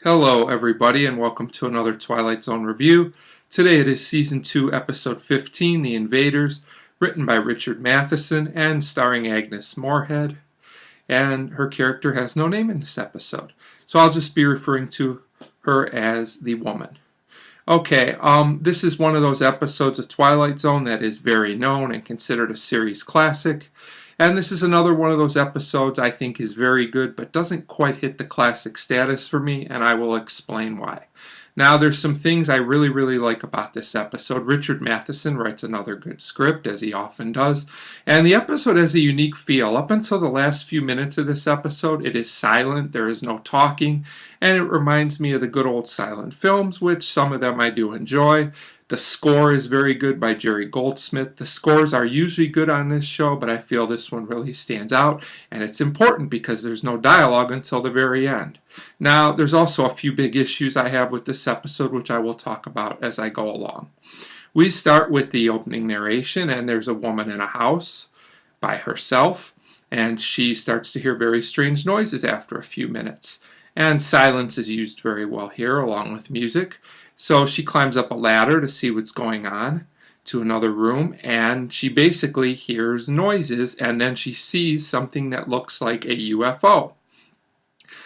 Hello everybody and welcome to another Twilight Zone review. Today it is Season 2, Episode 15, The Invaders, written by Richard Matheson and starring Agnes Moorehead. And her character has no name in this episode, so I'll just be referring to her as the woman. Okay, this is one of those episodes of Twilight Zone that is very known and considered a series classic. And this is another one of those episodes I think is very good, but doesn't quite hit the classic status for me, and I will explain why. Now, there's some things I really like about this episode. Richard Matheson writes another good script, as he often does, and the episode has a unique feel. Up until the last few minutes of this episode, it is silent, there is no talking, and it reminds me of the good old silent films, which some of them I do enjoy. The score is very good by Jerry Goldsmith. The scores are usually good on this show, but I feel this one really stands out, and it's important because there's no dialogue until the very end. Now, there's also a few big issues I have with this episode, which I will talk about as I go along. We start with the opening narration, and there's a woman in a house by herself, and she starts to hear very strange noises after a few minutes. And silence is used very well here, along with music. So she climbs up a ladder to see what's going on to another room, and she basically hears noises, and then she sees something that looks like a UFO.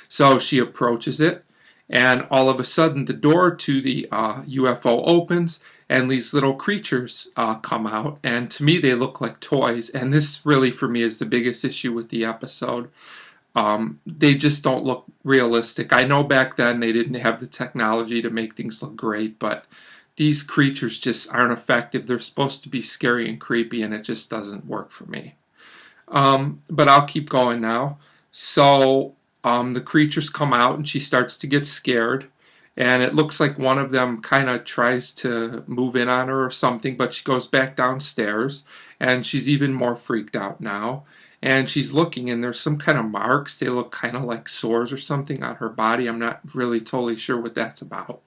So she approaches it, and all of a sudden the door to the UFO opens, and these little creatures come out, and to me they look like toys, and this really for me is the biggest issue with the episode. They just don't look realistic. I know back then they didn't have the technology to make things look great, but these creatures just aren't effective. They're supposed to be scary and creepy, and it just doesn't work for me. But I'll keep going now. So the creatures come out, and she starts to get scared, and it looks like one of them kind of tries to move in on her or something, but she goes back downstairs, and she's even more freaked out now. And she's looking, and there's some kind of marks. They look kind of like sores or something on her body. I'm not really totally sure what that's about.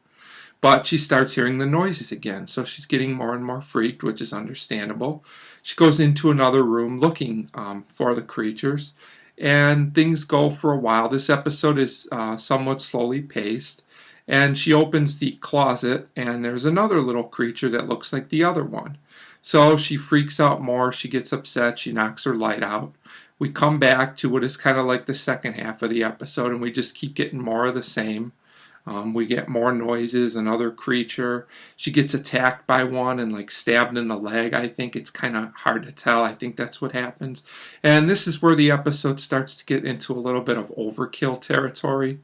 But she starts hearing the noises again, so she's getting more and more freaked, which is understandable. She goes into another room looking for the creatures, and things go for a while. This episode is somewhat slowly paced, and she opens the closet, and there's another little creature that looks like the other one. So she freaks out more, she gets upset, she knocks her light out. We come back to what is kind of like the second half of the episode, and we just keep getting more of the same. We get more noises, another creature. She gets attacked by one and like stabbed in the leg. I think it's kind of hard to tell. I think that's what happens. And this is where the episode starts to get into a little bit of overkill territory,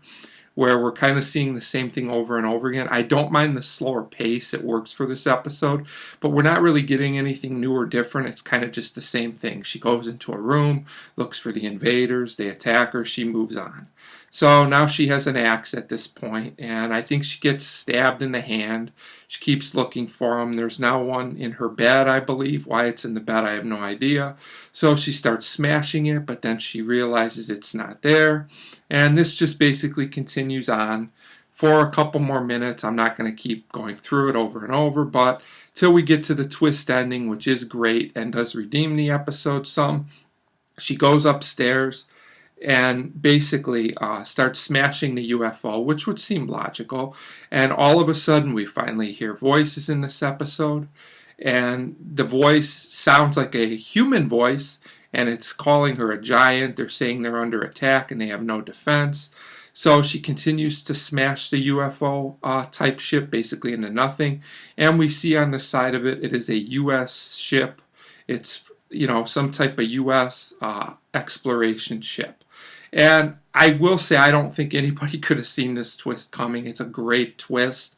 where we're kind of seeing the same thing over and over again. I don't mind the slower pace. It works for this episode, but we're not really getting anything new or different. It's kind of just the same thing. She goes into a room, looks for the invaders, they attack her, she moves on. So now she has an axe at this point, and I think she gets stabbed in the hand. She keeps looking for him. There's now one in her bed, I believe. Why it's in the bed, I have no idea. So she starts smashing it, but then she realizes it's not there. And this just basically continues on for a couple more minutes. I'm not going to keep going through it over and over, but till we get to the twist ending, which is great and does redeem the episode some. She goes upstairs and basically starts smashing the UFO, which would seem logical. And all of a sudden, we finally hear voices in this episode. And the voice sounds like a human voice, and it's calling her a giant. They're saying they're under attack, and they have no defense. So she continues to smash the UFO type ship, basically into nothing. And we see on the side of it, it is a U.S. ship. It's, some type of U.S. Exploration ship. And I will say I don't think anybody could have seen this twist coming. It's a great twist.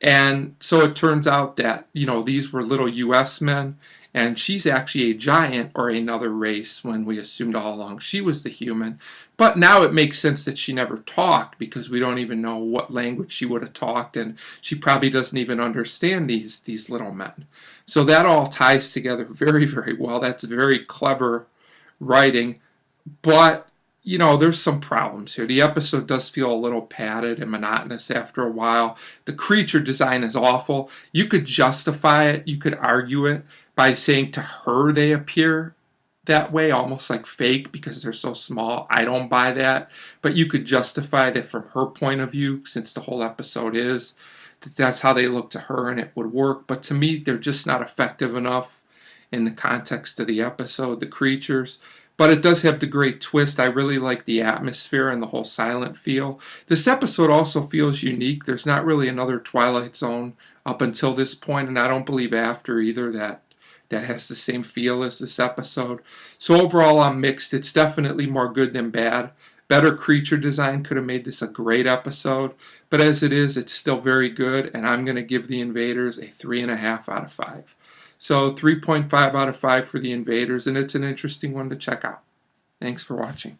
And so it turns out that, these were little U.S. men, and she's actually a giant or another race when we assumed all along she was the human. But now it makes sense that she never talked because we don't even know what language she would have talked, and she probably doesn't even understand these little men. So that all ties together very well. That's very clever writing, but there's some problems here. The episode does feel a little padded and monotonous after a while. The creature design is awful. You could justify it, you could argue it by saying to her they appear that way, almost like fake because they're so small. I don't buy that, but you could justify that from her point of view, since the whole episode is that that's how they look to her and it would work. But to me, they're just not effective enough in the context of the episode, the creatures. But it does have the great twist. I really like the atmosphere and the whole silent feel. This episode also feels unique. There's not really another Twilight Zone up until this point, and I don't believe after either that has the same feel as this episode. So overall, I'm mixed. It's definitely more good than bad. Better creature design could have made this a great episode, but as it is, it's still very good, and I'm going to give the Invaders a 3.5 out of 5. So 3.5 out of 5 for the Invaders, and it's an interesting one to check out. Thanks for watching.